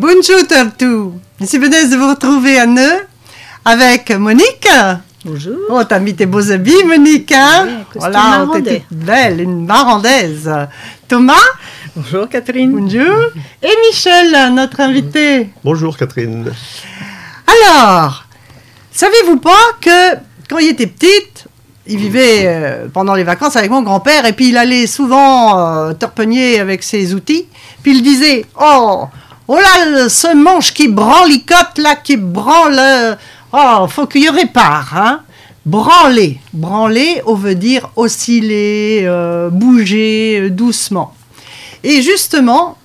Bonjour tout. Je suis heureuse de vous retrouver à Neu avec Monique. Bonjour. Oh, t'as mis tes beaux habits, Monique, hein? Oui, voilà, t'es toute belle, une marandaise. Thomas. Bonjour Catherine. Bonjour. Et Michel, notre invité. Bonjour Catherine. Alors, savez-vous pas que quand il était petite, il vivait pendant les vacances avec mon grand-père et puis il allait souvent torpegner avec ses outils. Puis il disait, oh là, ce manche qui branlicote là, qui branle, faut qu'il y répare, hein. Branler. Branler, on veut dire osciller, bouger doucement. Et justement,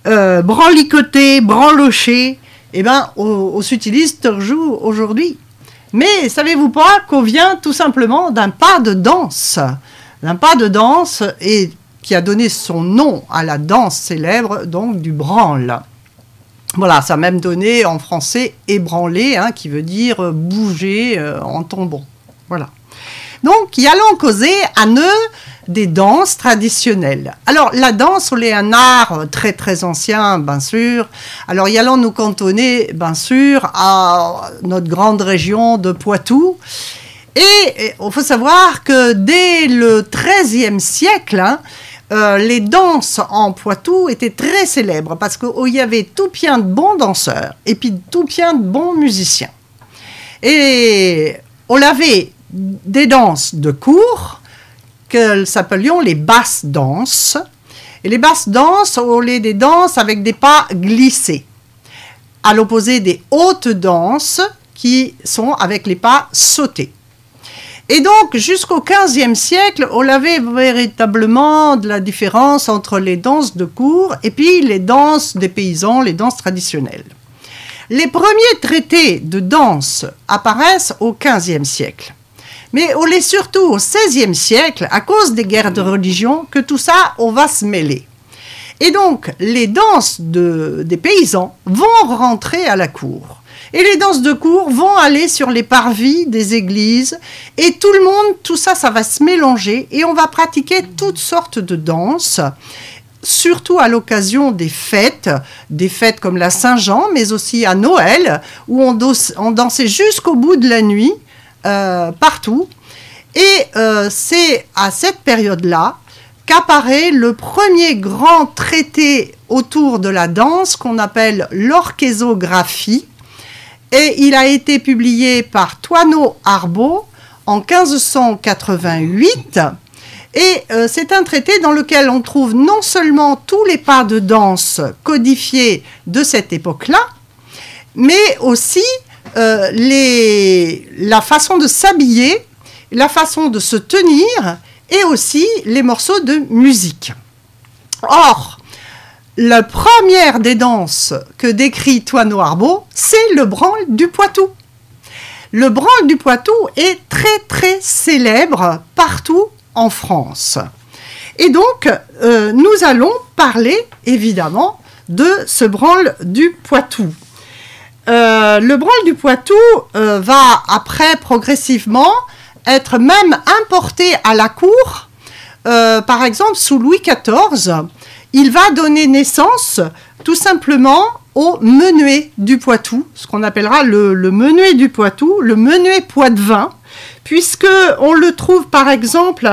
branlicoter, branlocher, eh ben, on s'utilise toujours aujourd'hui. Mais savez-vous pas qu'on vient tout simplement d'un pas de danse? D'un pas de danse et qui a donné son nom à la danse célèbre, donc du branle. Voilà, ça a même donné en français ébranler, hein, qui veut dire bouger en tombant. Voilà. Donc, y allons causer à Neu des danses traditionnelles. Alors, la danse, c'est un art très très ancien, bien sûr. Alors, y allons nous cantonner, bien sûr, à notre grande région de Poitou. Et il faut savoir que dès le XIIIe siècle, hein, les danses en Poitou étaient très célèbres parce qu'il y avait tout plein de bons danseurs et puis tout plein de bons musiciens. Et on avait des danses de cour que s'appelions les basses danses. Et les basses danses, on les des danses avec des pas glissés, à l'opposé des hautes danses qui sont avec les pas sautés. Et donc, jusqu'au XVe siècle, on avait véritablement de la différence entre les danses de cour et puis les danses des paysans, les danses traditionnelles. Les premiers traités de danse apparaissent au XVe siècle. Mais on est surtout au XVIe siècle, à cause des guerres de religion, que tout ça, on va se mêler. Et donc, les danses des paysans vont rentrer à la cour. Et les danses de cour vont aller sur les parvis des églises. Et tout le monde, tout ça, ça va se mélanger. Et on va pratiquer toutes sortes de danses, surtout à l'occasion des fêtes comme la Saint-Jean, mais aussi à Noël, où on dansait jusqu'au bout de la nuit, partout. Et c'est à cette période-là qu'apparaît le premier grand traité autour de la danse qu'on appelle l'orchésographie. Et il a été publié par Thoineau Arbeau en 1588. Et c'est un traité dans lequel on trouve non seulement tous les pas de danse codifiés de cette époque-là, mais aussi la façon de s'habiller, la façon de se tenir et aussi les morceaux de musique. Or, la première des danses que décrit Thoineau Arbeau, c'est le branle du Poitou. Le branle du Poitou est très très célèbre partout en France. Et donc, nous allons parler évidemment de ce branle du Poitou. Le branle du Poitou va après progressivement être même importé à la cour. Par exemple, sous Louis XIV, il va donner naissance tout simplement au menuet du Poitou, ce qu'on appellera le menuet du Poitou, le menuet poitevin, puisqu'on le trouve par exemple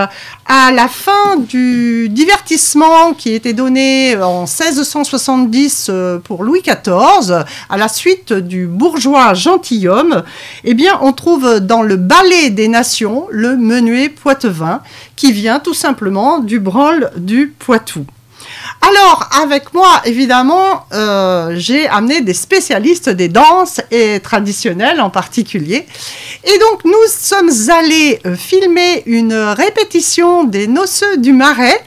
à la fin du divertissement qui était donné en 1670 pour Louis XIV, à la suite du bourgeois gentilhomme, eh bien on trouve dans le ballet des nations le menuet poitevin qui vient tout simplement du branle du Poitou. Alors, avec moi, évidemment, j'ai amené des spécialistes des danses et traditionnelles en particulier. Et donc, nous sommes allés filmer une répétition des Noceux du Marais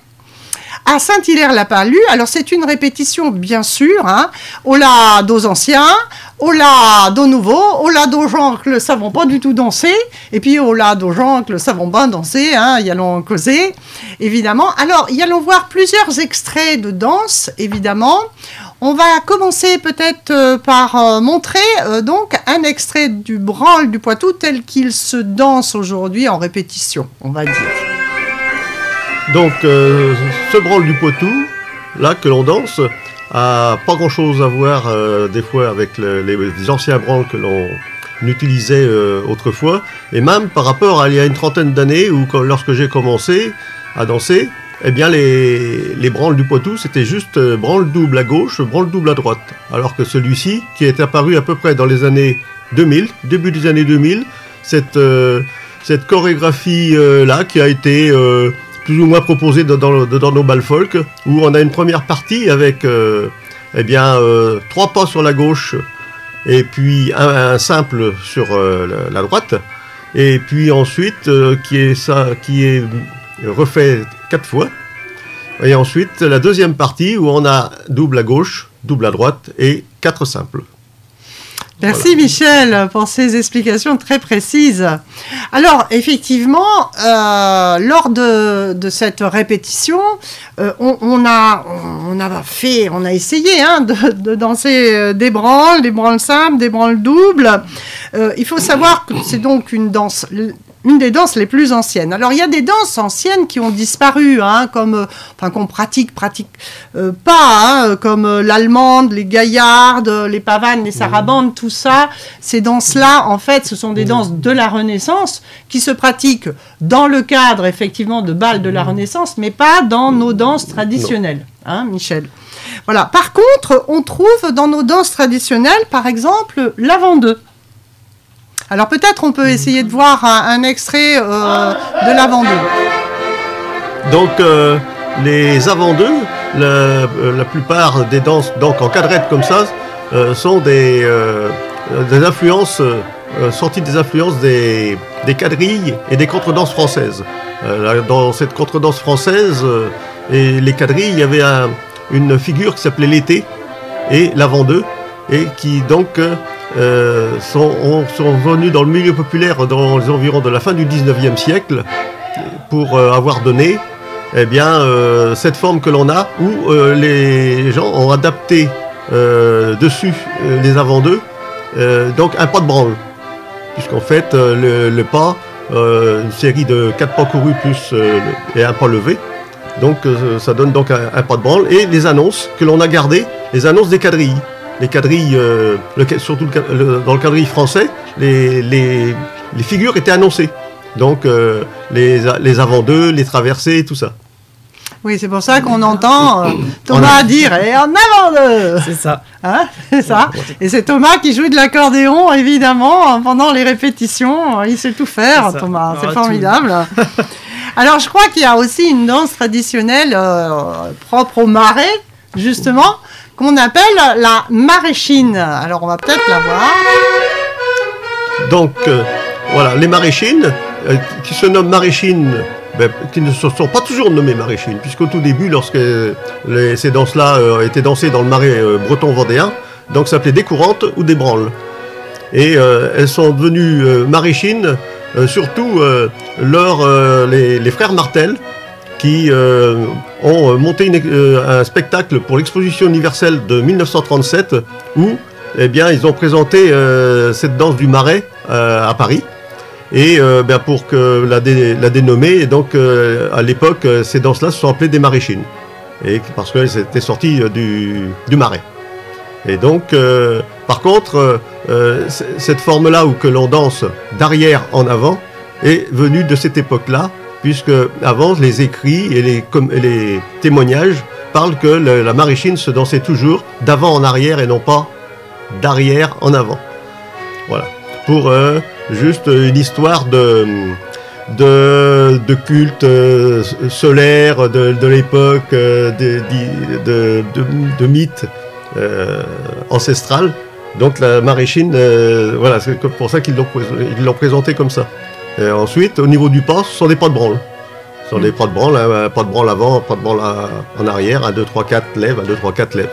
à Saint-Hilaire-la-Palud. Alors, c'est une répétition, bien sûr, hein. On l'a dos anciens, on l'a dos nouveaux, on l'a dos gens que ne savons pas du tout danser, et puis on l'a dos gens que ne savons pas danser, hein, y allons causer, évidemment. Alors, y allons voir plusieurs extraits de danse, évidemment. On va commencer peut-être par montrer donc un extrait du branle du Poitou tel qu'il se danse aujourd'hui en répétition, on va dire. Donc, ce branle du Poitou, là, que l'on danse, a pas grand-chose à voir des fois avec les anciens branles que l'on utilisait autrefois, et même par rapport à il y a une trentaine d'années où lorsque j'ai commencé à danser, eh bien les branles du Poitou c'était juste branle double à gauche, branle double à droite, alors que celui-ci qui est apparu à peu près dans les années 2000, début des années 2000, cette chorégraphie là qui a été plus ou moins proposée dans nos balles folk, où on a une première partie avec 3 pas sur la gauche et puis un simple sur la droite, et puis ensuite qui est refait 4 fois, et ensuite la deuxième partie où on a double à gauche, double à droite et 4 simples. Merci voilà. Michel pour ces explications très précises. Alors effectivement, lors de cette répétition, on a essayé de danser des branles simples, des branles doubles. Il faut savoir que c'est donc une des danses les plus anciennes. Alors, il y a des danses anciennes qui ont disparu, qu'on pratique pas, comme l'allemande, les gaillardes, les pavanes, les sarabandes, tout ça. Ces danses-là, en fait, ce sont des danses de la Renaissance qui se pratiquent dans le cadre, effectivement, de bals de la Renaissance, mais pas dans nos danses traditionnelles, Michel. Voilà. Par contre, on trouve dans nos danses traditionnelles, par exemple, l'avant-deux. Alors peut-être on peut essayer de voir un extrait de l'avant-deux. Donc les avant-deux, la plupart des danses donc en quadrette comme ça sont des influences sorties des influences des quadrilles et des contredanses françaises. Dans cette contredanse française et les quadrilles, il y avait une figure qui s'appelait l'été et l'avant-deux, et qui donc sont venus dans le milieu populaire dans les environs de la fin du 19e siècle pour avoir donné cette forme que l'on a, où les gens ont adapté dessus les avant-deux donc un pas de branle, puisqu'en fait le pas, une série de 4 pas courus plus et un pas levé, donc ça donne donc un pas de branle, et les annonces que l'on a gardées, les annonces des quadrilles. Les quadrilles, surtout dans le quadrille français, les figures étaient annoncées. Donc les avant-deux, les traversées, tout ça. Oui, c'est pour ça qu'on entend Thomas dire « Et en avant-deux !» C'est ça. C'est ça. Et c'est Thomas qui joue de l'accordéon, évidemment, pendant les répétitions. Il sait tout faire, Thomas. C'est formidable. Alors, je crois qu'il y a aussi une danse traditionnelle propre au Marais, justement, qu'on appelle la maraîchine. Alors, on va peut-être la voir. Donc, voilà, les maraîchines, qui se nomment maraîchines, qui ne se sont pas toujours nommées maraîchines, puisqu'au tout début, lorsque ces danses-là étaient dansées dans le Marais breton-vendéen, donc ça s'appelait des courantes ou des branles. Et elles sont devenues maraîchines, surtout les frères Martel, qui ont monté un spectacle pour l'exposition universelle de 1937, où ils ont présenté cette danse du Marais à Paris, et pour la dénommer, et donc à l'époque ces danses-là se sont appelées des maraîchines, et parce qu'elles étaient sorties du Marais. Et donc par contre cette forme-là où que l'on danse d'arrière en avant est venue de cette époque-là, puisque avant les écrits et les témoignages parlent que la maraîchine se dansait toujours d'avant en arrière et non pas d'arrière en avant. Voilà. Pour juste une histoire de culte solaire de l'époque, de mythes ancestral. Donc la maraîchine, voilà, c'est pour ça qu'ils l'ont présenté comme ça. Et ensuite, au niveau du pas, ce sont des pas de branle. Ce sont des pas de branle, un pas de branle avant, un pas de branle en arrière, 1, 2, 3, 4 lève, 1, 2, 3, 4 lève.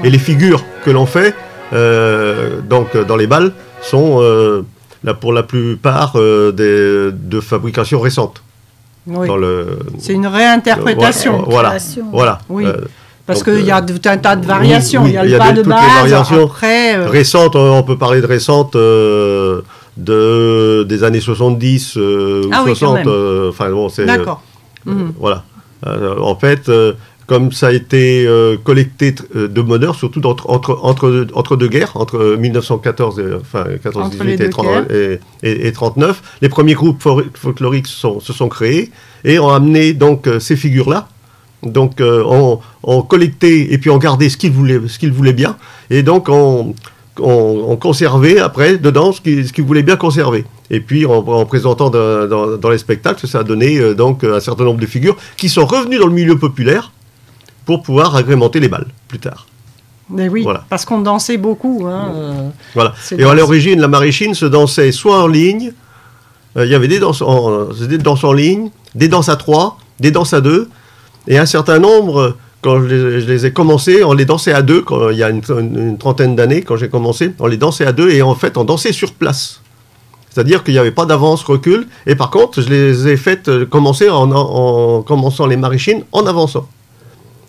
Et les figures que l'on fait donc dans les balles sont pour la plupart de fabrication récente. Oui. C'est une réinterprétation. Voilà. Oui. Parce qu'il y a tout un tas de variations. Oui, il y a le pas de base. Après, récentes, on peut parler de récentes des années 70 ou 60. D'accord. Voilà. En fait, comme ça a été collecté de bonne heure, surtout entre deux guerres, entre 1914 et 39. Les premiers groupes folkloriques se sont créés et ont amené donc ces figures-là. Donc on collectait et puis on gardait ce qu'ils voulaient bien. Et donc on conservait après dedans ce qu'ils voulaient bien conserver. Et puis en présentant dans les spectacles, ça a donné donc un certain nombre de figures qui sont revenues dans le milieu populaire pour pouvoir agrémenter les balles plus tard. Mais oui, voilà. Parce qu'on dansait beaucoup. Voilà. Et à l'origine, la maraîchine se dansait soit en ligne, il y avait des danses en ligne, des danses à 3, des danses à 2, et un certain nombre, quand je les ai commencés, on les dansait à 2, il y a une trentaine d'années, quand j'ai commencé, on les dansait à 2, et en fait, on dansait sur place. C'est-à-dire qu'il n'y avait pas d'avance, recul, et par contre, je les ai faites commencer en commençant les maraîchines en avançant.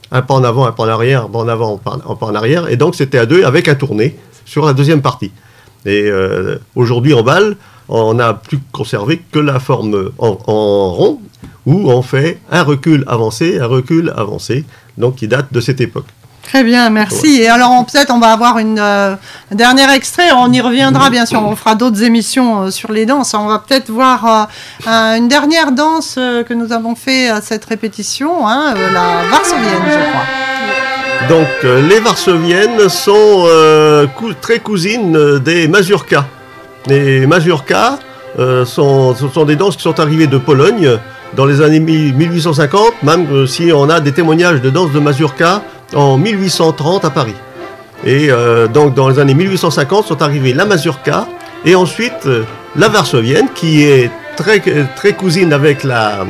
Un pas en avant, un pas en arrière, un pas en avant, un pas en arrière, et donc c'était à 2 avec un tourné sur la deuxième partie. Et aujourd'hui, en balle, on n'a plus conservé que la forme en rond, où on fait un recul avancé, donc qui date de cette époque. Très bien, merci. Ouais. Et alors, peut-être, on va avoir un dernier extrait. On y reviendra, bien sûr. On fera d'autres émissions sur les danses. On va peut-être voir une dernière danse que nous avons fait à cette répétition, la varsovienne, je crois. Donc, les varsoviennes sont très cousines des mazurkas. Les mazurkas sont des danses qui sont arrivées de Pologne dans les années 1850, même si on a des témoignages de danses de mazurkas en 1830 à Paris. Et donc dans les années 1850 sont arrivées la mazurka et ensuite la varsovienne qui est très cousine avec la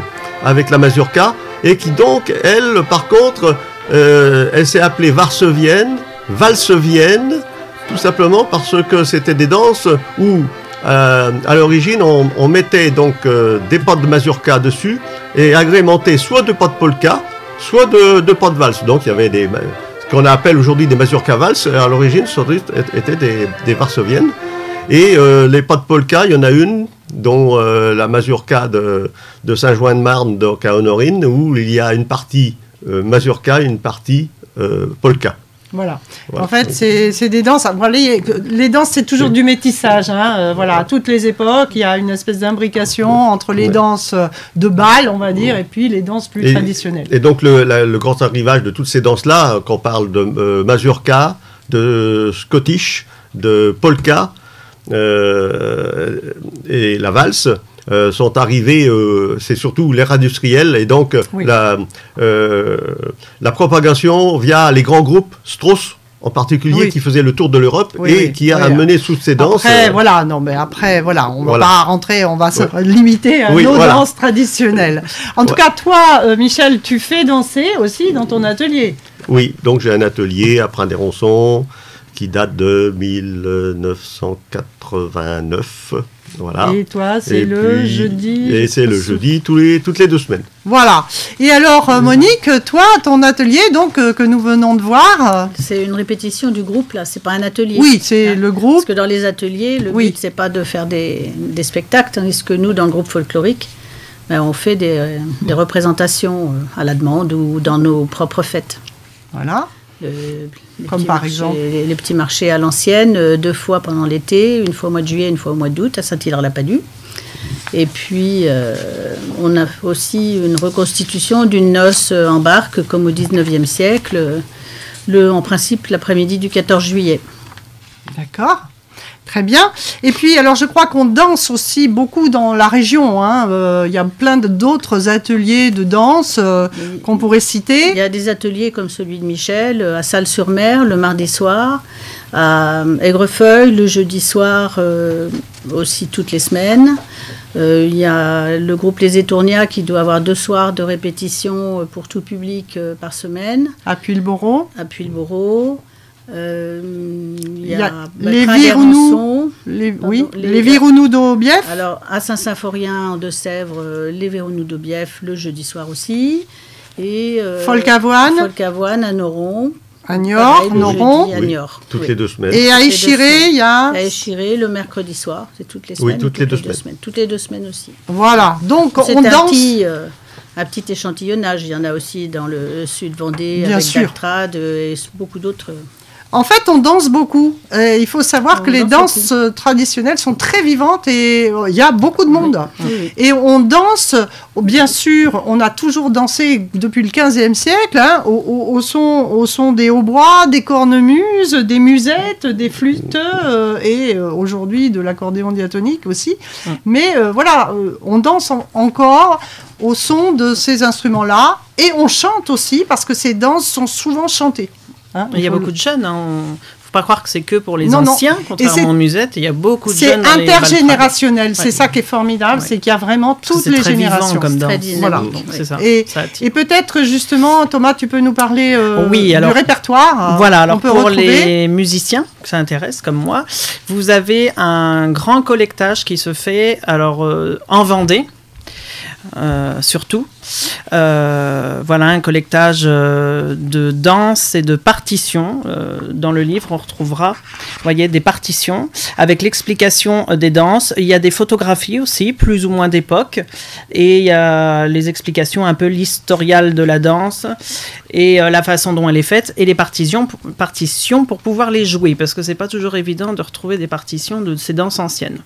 mazurka et qui donc elle par contre elle s'est appelée varsovienne, valsevienne, tout simplement parce que c'était des danses où à l'origine on mettait donc des pas de mazurka dessus et agrémenté soit de pas de polka, soit de pas de valse. Donc il y avait ce qu'on appelle aujourd'hui des mazurka valses, à l'origine étaient des varsoviennes. Et les pas de polka, il y en a une, dont la mazurka de Saint-Jouin-de-Marne, donc à Honorine, où il y a une partie mazurka et une partie polka. Voilà. En fait, c'est des danses. Les danses, c'est toujours du métissage. Voilà, à toutes les époques, il y a une espèce d'imbrication entre les danses de bal, on va dire, et puis les danses plus traditionnelles. Et donc, le grand arrivage de toutes ces danses-là, quand on parle de mazurka, de scottish, de polka et la valse, sont arrivés, c'est surtout l'ère industrielle, et donc la propagation via les grands groupes, Strauss en particulier, qui faisait le tour de l'Europe et qui a amené toutes ces danses. Après, on va pas rentrer, on va se limiter à nos danses traditionnelles. En tout cas, toi, Michel, tu fais danser aussi dans ton atelier. Oui, donc j'ai un atelier à Prin-des-Ronçons qui date de 1989. Voilà. Et toi, c'est le jeudi. Et c'est le jeudi toutes les 2 semaines. Voilà. Et alors, Monique, toi, ton atelier, donc que nous venons de voir. C'est une répétition du groupe, là. C'est pas un atelier. Oui, c'est le groupe. Parce que dans les ateliers, le but, c'est pas de faire des spectacles, tandis que nous, dans le groupe folklorique, on fait des représentations à la demande ou dans nos propres fêtes. Voilà. Comme par exemple les petits marchés à l'ancienne, 2 fois pendant l'été, une fois au mois de juillet, une fois au mois d'août à Saint-Hilaire-la-Padue. Et puis on a aussi une reconstitution d'une noce en barque comme au 19e siècle, en principe l'après-midi du 14 juillet. D'accord. Très bien. Et puis, alors, je crois qu'on danse aussi beaucoup dans la région. Il y a plein d'autres ateliers de danse qu'on pourrait citer. Il y a des ateliers comme celui de Michel, à Salles-sur-Mer, le mardi soir, à Aigrefeuille, le jeudi soir, aussi toutes les semaines. Il y a le groupe Les Étournias qui doit avoir 2 soirs de répétition pour tout public par semaine. À Puyles-Bourreau. Il y a les Virounou, les Virounou d'Aubief. Alors à Saint-Symphorien en Deux-Sèvres, les Virounou d'Aubief le jeudi soir aussi. Et Folcavoine à Noron. À Niort, Noron. À Niort. Toutes les 2 semaines. Et à Échiré, il y a. À Échiré le mercredi soir, c'est toutes les semaines. Oui, toutes les 2 semaines. Toutes les 2 semaines aussi. Voilà, donc on danse. un petit échantillonnage. Il y en a aussi dans le sud Vendée, Bien avec sûr. Dactrad et beaucoup d'autres. En fait, on danse beaucoup. Et il faut savoir On que les danse danses traditionnelles sont très vivantes et il y a beaucoup de monde. Oui. Et on danse, bien sûr, on a toujours dansé depuis le 15e siècle, hein, au son des hautbois, des cornemuses, des musettes, des flûtes et aujourd'hui de l'accordéon diatonique aussi. Mais voilà, on danse encore au son de ces instruments-là et on chante aussi parce que ces danses sont souvent chantées. Hein, Il y a beaucoup de jeunes. Faut pas croire que c'est que pour les Non, non. anciens, contrairement aux musettes. Il y a beaucoup de C'est jeunes. dans les balles intergénérationnel, c'est Ouais. ça qui est formidable, Ouais. c'est qu'il y a vraiment Parce que toutes c'est les très générations. vivant comme danse. Très dynamique. Donc, Ouais. c'est ça. Et, Ça attire. et peut-être justement, Thomas, tu peux nous parler Oui, alors, du répertoire. Voilà, qu'on alors peut pour retrouver. les musiciens que ça intéresse, comme moi, vous avez un grand collectage qui se fait en Vendée. Surtout. Voilà, un collectage de danse et de partitions. Dans le livre, on retrouvera, vous voyez, des partitions avec l'explication des danses. Il y a des photographies aussi, plus ou moins d'époque. Et il y a les explications, un peu l'historial de la danse et la façon dont elle est faite et les partitions pour pouvoir les jouer. Parce que c'est pas toujours évident de retrouver des partitions de ces danses anciennes.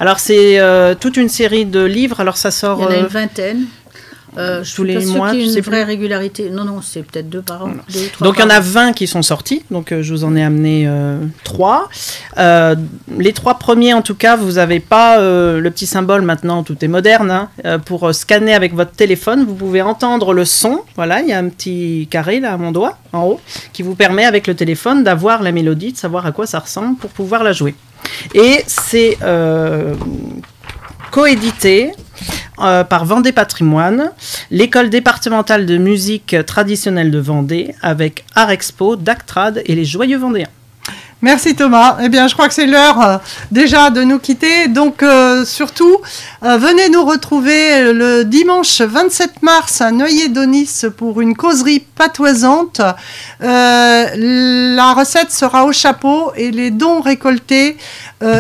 Alors, c'est toute une série de livres. Alors, ça sort... Il y en a une vingtaine. Je tous suis les pas sûre mois, qu'il y ait tu sais une vraie plus. régularité. Non, c'est peut-être 2 par an. 2 ou 3 Donc il y en par a an. 20 qui sont sortis, donc je vous en ai amené 3. Les 3 premiers en tout cas, vous n'avez pas le petit symbole maintenant, tout est moderne, hein, pour scanner avec votre téléphone, vous pouvez entendre le son, voilà, il y a un petit carré là à mon doigt, en haut, qui vous permet avec le téléphone d'avoir la mélodie, de savoir à quoi ça ressemble pour pouvoir la jouer. Et c'est coédité par Vendée Patrimoine, l'école départementale de musique traditionnelle de Vendée, avec Art Expo, Dactrad et les Joyeux Vendéens. Merci Thomas. Eh bien, je crois que c'est l'heure déjà de nous quitter. Donc, surtout, venez nous retrouver le dimanche 27 mars à Noyer-d'Aunis pour une causerie patoisante. La recette sera au chapeau et les dons récoltés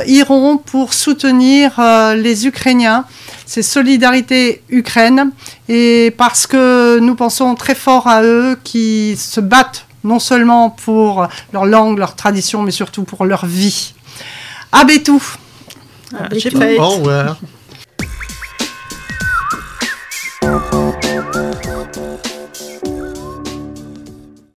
iront pour soutenir les Ukrainiens. C'est Solidarité Ukraine. Et parce que nous pensons très fort à eux qui se battent non seulement pour leur langue, leur tradition, mais surtout pour leur vie. À Bétou. J'ai fait. Au revoir.